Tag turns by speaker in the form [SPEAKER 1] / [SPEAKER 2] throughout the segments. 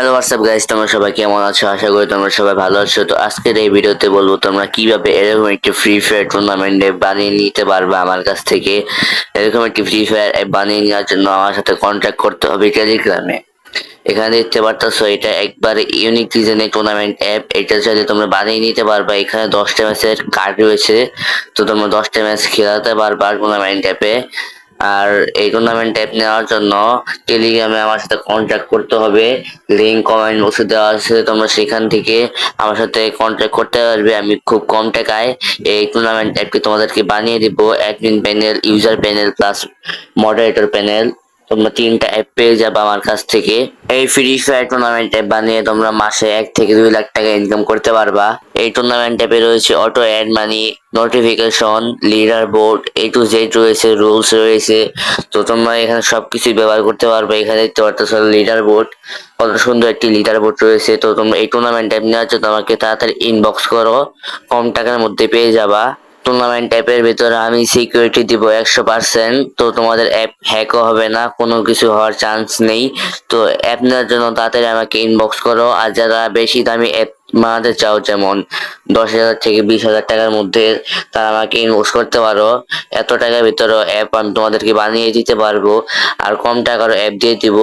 [SPEAKER 1] Hello WhatsApp guys, তোমরা সবাই কেমন আছো? আশা করি তোমরা সবাই ভালো আছো। তো আজকের এই ভিডিওতে বলবো তোমরা কিভাবে এরকম একটি ফ্রি ফায়ার টুর্নামেন্টে বানিয়ে নিতে পারবে আমার কাছ থেকে। এরকম একটি ফ্রি ফায়ার অ্যাপ বানিয়ে নেওয়ার জন্য আমার সাথে কন্ট্যাক্ট করতে হবে টেলিগ্রামে। এখানে দেখতে পারতেছো এটা একবারে ইউনিক ডিজাইনের টুর্নামেন্ট অ্যাপ। এটা চাইলে তোমরা বানিয়ে নিতে পারবা। এখানে 10টা ম্যাচের কার্ড রয়েছে, তো তোমরা 10টা ম্যাচ খেলাতে পারবা টুর্নামেন্ট অ্যাপে। আর এই টুর্নামেন্ট অ্যাপ নেওয়ার জন্য টেলিগ্রামে আমার সাথে কন্ট্যাক্ট করতে হবে। লিঙ্ক কমেন্ট বক্সে দেওয়া আছে, তোমরা সেখান থেকে আমার সাথে কন্ট্যাক্ট করতে পারবে। আমি খুব কম টাকায় এই টুর্নামেন্ট অ্যাপটি তোমাদেরকে বানিয়ে দিব। Admin panel, user panel plus moderator panel, তোমরা 3টা অ্যাপ পেয়ে যাবে আমার কাছ থেকে। এই ফ্রি ফায়ার টুর্নামেন্ট অ্যাপ বানিয়ে তোমরা মাসে 1 থেকে 2 লাখ টাকা ইনকাম করতে পারবা। এই টুর্নামেন্ট অ্যাপে রয়েছে auto add money, notification, leader board, A to Z রয়েছে, রুলস রয়েছে। তো তোমরা এখানে সবকিছু ব্যবহার করতে পারবে। এখানে দেখতে পারতেছো লিডার বোর্ড, কত সুন্দর একটি লিডার বোর্ড রয়েছে। তো তোমরা এই টুর্নামেন্ট অ্যাপ নেওয়ার জন্য আমাকে তাড়াতাড়ি ইনবক্স করো, কম টাকার মধ্যে পেয়ে যাবা। টুর্নামেন্ট অ্যাপের ভিতরে আমি সিকিউরিটি দিব 100%। তো তোমাদের অ্যাপ হ্যাকও হবে না, কোনো কিছু হওয়ার চান্স নেই। তো অ্যাপ নেওয়ার জন্য তাড়াতাড়ি আমাকে ইনবক্স করো। আর যারা বেশি দামি অ্যাপ বানাতে চাও, যেমন 10,000 থেকে 20,000 টাকার মধ্যে, তারা আমাকে ইনবক্স করতে পারো। এত টাকার ভিতরে অ্যাপ আমি তোমাদেরকে বানিয়ে দিতে পারবো। আর কম টাকার অ্যাপ দিয়ে দিব।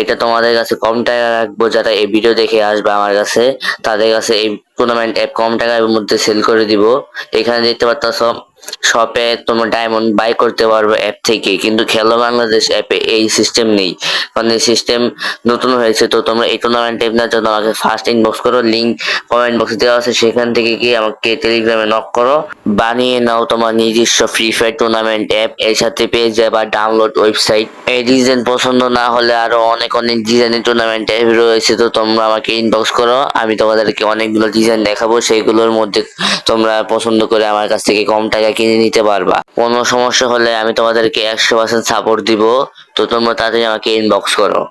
[SPEAKER 1] এটা তোমাদের কাছে কম টাকা রাখবো, যারা এই ভিডিও দেখে আসবে আমার কাছে, তাদের কাছে এই টুর্নামেন্ট অ্যাপ কম টাকার মধ্যে সেল করে দিব। এখানে দেখতে পাচ্ছ শপে তোমরা ডায়মন্ড বাই করতে পারবে অ্যাপ থেকে, কিন্তু খেলো বাংলাদেশ অ্যাপে এই সিস্টেম নেই, কারণ এই সিস্টেম নতুন হয়েছে। তো তোমরা এই টুর্নামেন্ট অ্যাপ নেওয়ার জন্য আমাকে ফার্স্ট ইনবক্স করো, লিঙ্ক কমেন্ট বক্সে দেওয়া আছে, সেখান থেকে গিয়ে আমাকে টেলিগ্রামে নক করো। বানিয়ে নাও তোমার নিজস্ব ফ্রি ফায়ার টুর্নামেন্ট অ্যাপ। এর সাথে পেয়ে যাবা ডাউনলোড ওয়েবসাইট। এই ডিজাইন পছন্দ না হলে আরো অনেক অনেক ডিজাইনের টুর্নামেন্ট অ্যাপ রয়েছে। তো তোমরা আমাকে ইনবক্স করো, আমি তোমাদেরকে অনেকগুলো ডিজাইন দেখাবো। সেইগুলোর মধ্যে তোমরা পছন্দ করে আমার কাছ থেকে কম টাকা কিনে নিতে পারবা। কোনো সমস্যা হলে আমি তোমাদেরকে 100% সাপোর্ট দিব। তো তোমরা তাড়াতাড়ি আমাকে ইনবক্স করো।